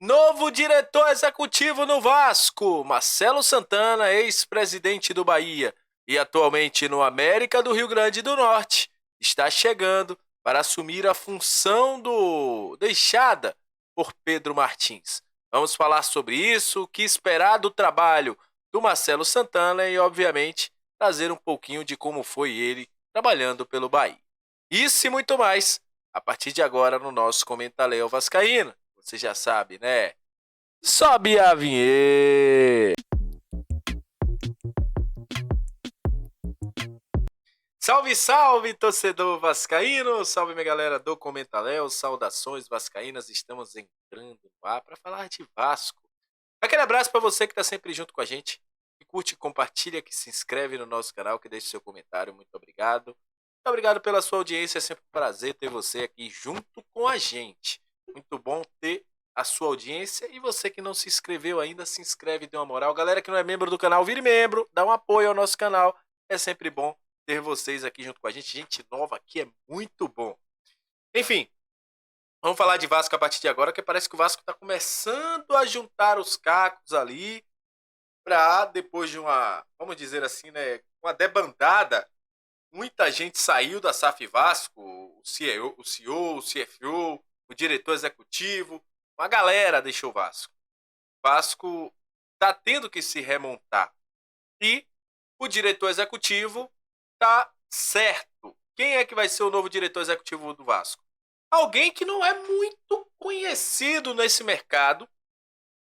Novo diretor executivo no Vasco, Marcelo Santana, ex-presidente do Bahia e atualmente no América do Rio Grande do Norte, está chegando para assumir a função do deixada por Pedro Martins. Vamos falar sobre isso, o que esperar do trabalho do Marcelo Santana e, obviamente, trazer um pouquinho de como foi ele trabalhando pelo Bahia. Isso e muito mais a partir de agora no nosso Comentário Vascaíno. Você já sabe, né? Sobe a vinheta! Salve, salve, torcedor vascaíno! Salve, minha galera do Comentaléu! Saudações vascaínas! Estamos entrando no ar para falar de Vasco. Aquele abraço para você que está sempre junto com a gente, que curte, compartilha, que se inscreve no nosso canal, que deixa seu comentário. Muito obrigado. Muito obrigado pela sua audiência. É sempre um prazer ter você aqui junto com a gente. Muito bom ter a sua audiência. E você que não se inscreveu ainda, se inscreve e dê uma moral. Galera que não é membro do canal, vire membro, dá um apoio ao nosso canal. É sempre bom ter vocês aqui junto com a gente. Gente nova aqui é muito bom. Enfim, vamos falar de Vasco a partir de agora, que parece que o Vasco está começando a juntar os cacos ali para depois de uma, vamos dizer assim, né, uma debandada. Muita gente saiu da SAF Vasco, o CEO, o CFO, o diretor executivo, uma galera deixou o Vasco. O Vasco está tendo que se remontar. E o diretor executivo tá certo. Quem é que vai ser o novo diretor executivo do Vasco? Alguém que não é muito conhecido nesse mercado.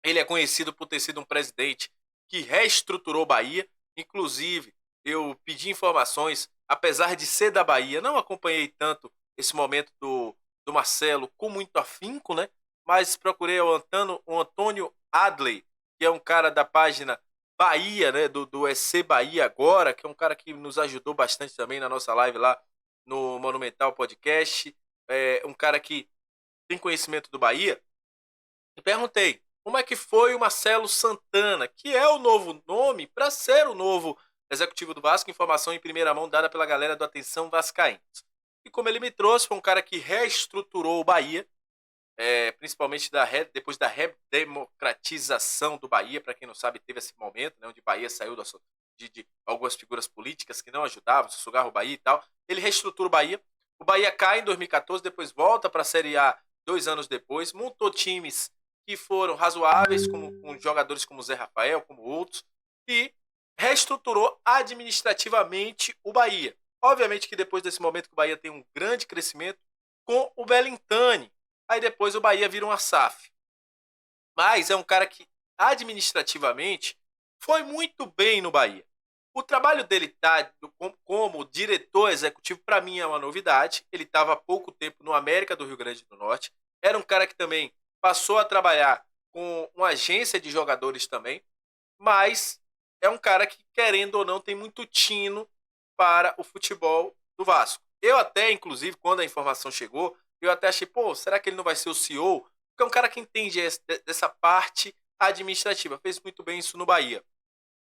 Ele é conhecido por ter sido um presidente que reestruturou Bahia. Inclusive, eu pedi informações, apesar de ser da Bahia, não acompanhei tanto esse momento do Marcelo com muito afinco, né? Mas procurei o Antônio Adley, que é um cara da página Bahia, né? Do EC Bahia Agora, que é um cara que nos ajudou bastante também na nossa live lá no Monumental Podcast. É um cara que tem conhecimento do Bahia. E perguntei, como é que foi o Marcelo Santana, que é o novo nome para ser o novo executivo do Vasco, informação em primeira mão dada pela galera do Atenção Vascaínos. E como ele me trouxe, foi um cara que reestruturou o Bahia, principalmente depois da redemocratização do Bahia. Para quem não sabe, teve esse momento, né, onde o Bahia saiu de algumas figuras políticas que não ajudavam, sugaram o Bahia e tal. Ele reestrutura o Bahia. O Bahia cai em 2014, depois volta para a Série A 2 anos depois, montou times que foram razoáveis, com jogadores como Zé Rafael, como outros, e reestruturou administrativamente o Bahia. Obviamente que depois desse momento que o Bahia tem um grande crescimento com o Belintani. Aí depois o Bahia vira uma SAF. Mas é um cara que administrativamente foi muito bem no Bahia. O trabalho dele como diretor executivo, para mim, é uma novidade. Ele estava há pouco tempo no América do Rio Grande do Norte. Era um cara que também passou a trabalhar com uma agência de jogadores também. Mas é um cara que, querendo ou não, tem muito tino para o futebol do Vasco. Eu até, inclusive, quando a informação chegou, eu até achei, pô, será que ele não vai ser o CEO? Porque é um cara que entende dessa parte administrativa. Fez muito bem isso no Bahia.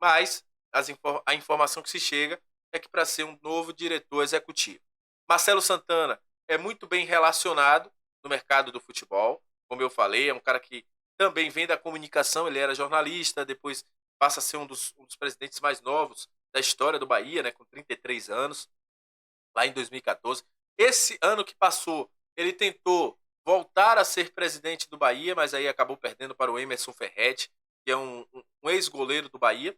Mas a informação que se chega é que para ser um novo diretor executivo. Marcelo Santana é muito bem relacionado no mercado do futebol. Como eu falei, é um cara que também vem da comunicação. Ele era jornalista, depois passa a ser um dos presidentes mais novos da história do Bahia, né, com 33 anos, lá em 2014. Esse ano que passou, ele tentou voltar a ser presidente do Bahia, mas aí acabou perdendo para o Emerson Ferretti, que é um ex-goleiro do Bahia.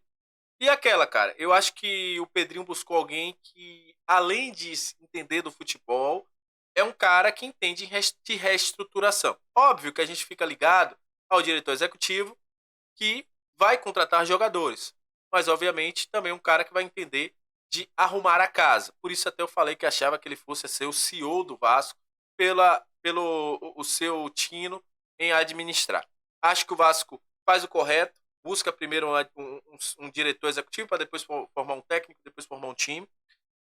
E aquela, cara, eu acho que o Pedrinho buscou alguém que, além de entender do futebol, é um cara que entende de reestruturação. Óbvio que a gente fica ligado ao diretor executivo, que vai contratar jogadores, mas obviamente também um cara que vai entender de arrumar a casa. Por isso até eu falei que achava que ele fosse ser o CEO do Vasco pelo o seu tino em administrar. Acho que o Vasco faz o correto, busca primeiro um diretor executivo para depois formar um técnico, depois formar um time.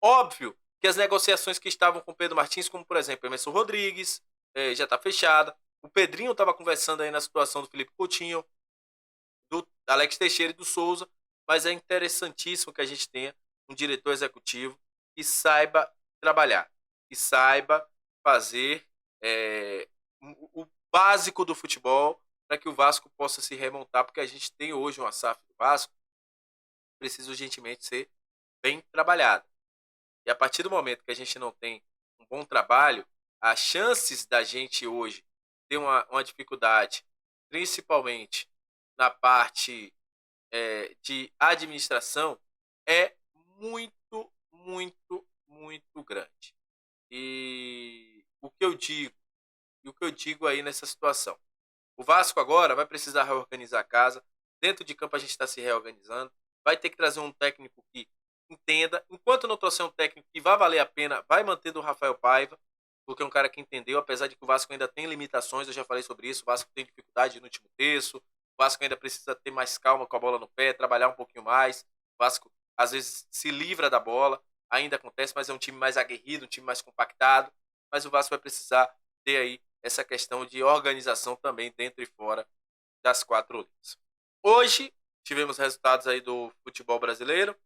Óbvio que as negociações que estavam com Pedro Martins, como por exemplo Emerson Rodrigues, já está fechada. O Pedrinho estava conversando aí na situação do Felipe Coutinho, do Alex Teixeira e do Souza, mas é interessantíssimo que a gente tenha um diretor executivo que saiba trabalhar, que saiba fazer o básico do futebol, para que o Vasco possa se remontar, porque a gente tem hoje uma SAF do Vasco que precisa urgentemente ser bem trabalhada. E a partir do momento que a gente não tem um bom trabalho, as chances da gente hoje ter uma dificuldade, principalmente na parte de administração, é muito, muito, muito grande. E o que eu digo aí nessa situação? O Vasco agora vai precisar reorganizar a casa. Dentro de campo a gente está se reorganizando. Vai ter que trazer um técnico que entenda. Enquanto não trouxer um técnico que vá valer a pena, vai mantendo o Rafael Paiva, porque é um cara que entendeu, apesar de que o Vasco ainda tem limitações, eu já falei sobre isso, o Vasco tem dificuldade no último terço, o Vasco ainda precisa ter mais calma com a bola no pé, trabalhar um pouquinho mais. O Vasco às vezes se livra da bola, ainda acontece, mas é um time mais aguerrido, um time mais compactado, mas o Vasco vai precisar ter aí essa questão de organização também dentro e fora das quatro linhas. Hoje tivemos resultados aí do futebol brasileiro.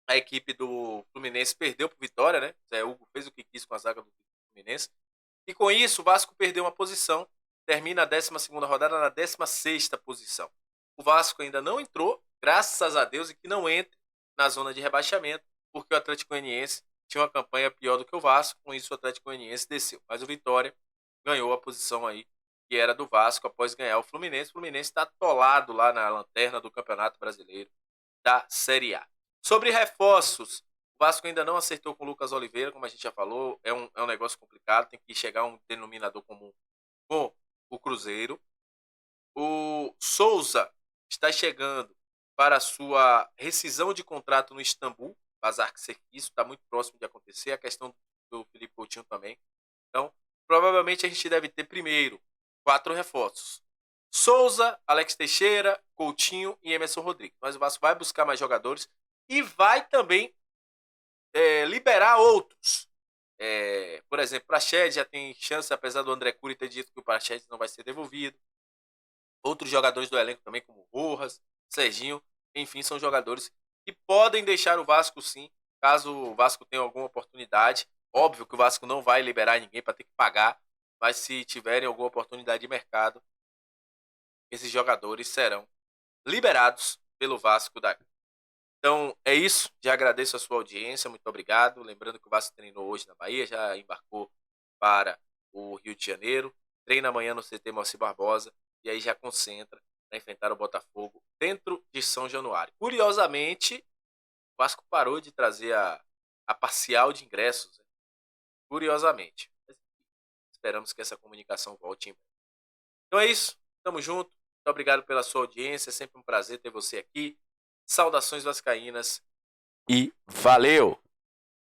A equipe do Fluminense perdeu para o Vitória, né? Zé Hugo fez o que quis com a zaga do Fluminense. E com isso, o Vasco perdeu uma posição, termina a 12ª rodada na 16ª posição. O Vasco ainda não entrou, graças a Deus, e que não entre na zona de rebaixamento, porque o Atlético Goianiense tinha uma campanha pior do que o Vasco, com isso o Atlético Goianiense desceu. Mas o Vitória ganhou a posição aí, que era do Vasco, após ganhar o Fluminense. O Fluminense está atolado lá na lanterna do Campeonato Brasileiro da Série A. Sobre reforços, o Vasco ainda não acertou com o Lucas Oliveira, como a gente já falou, é um negócio complicado, tem que chegar a um denominador comum com o Cruzeiro. O Souza está chegando para a sua rescisão de contrato no Istambul, Bazar Serviço, está muito próximo de acontecer, a questão do Felipe Coutinho também. Então, provavelmente a gente deve ter primeiro 4 reforços. Souza, Alex Teixeira, Coutinho e Emerson Rodrigues. Mas o Vasco vai buscar mais jogadores e vai também liberar outros. Por exemplo, Praxedes já tem chance, apesar do André Cury ter dito que o Praxedes não vai ser devolvido. Outros jogadores do elenco também, como Rojas, Serginho, enfim, são jogadores que podem deixar o Vasco sim, caso o Vasco tenha alguma oportunidade. Óbvio que o Vasco não vai liberar ninguém para ter que pagar, mas se tiverem alguma oportunidade de mercado, esses jogadores serão liberados pelo Vasco da Gama. Então é isso, já agradeço a sua audiência, muito obrigado. Lembrando que o Vasco treinou hoje na Bahia, já embarcou para o Rio de Janeiro, treina amanhã no CT Moacir Barbosa e aí já concentra para enfrentar o Botafogo dentro de São Januário. Curiosamente, o Vasco parou de trazer a parcial de ingressos, né? Curiosamente. Mas, esperamos que essa comunicação volte em breve. Então é isso, tamo junto. Muito obrigado pela sua audiência, é sempre um prazer ter você aqui. Saudações vascaínas e valeu!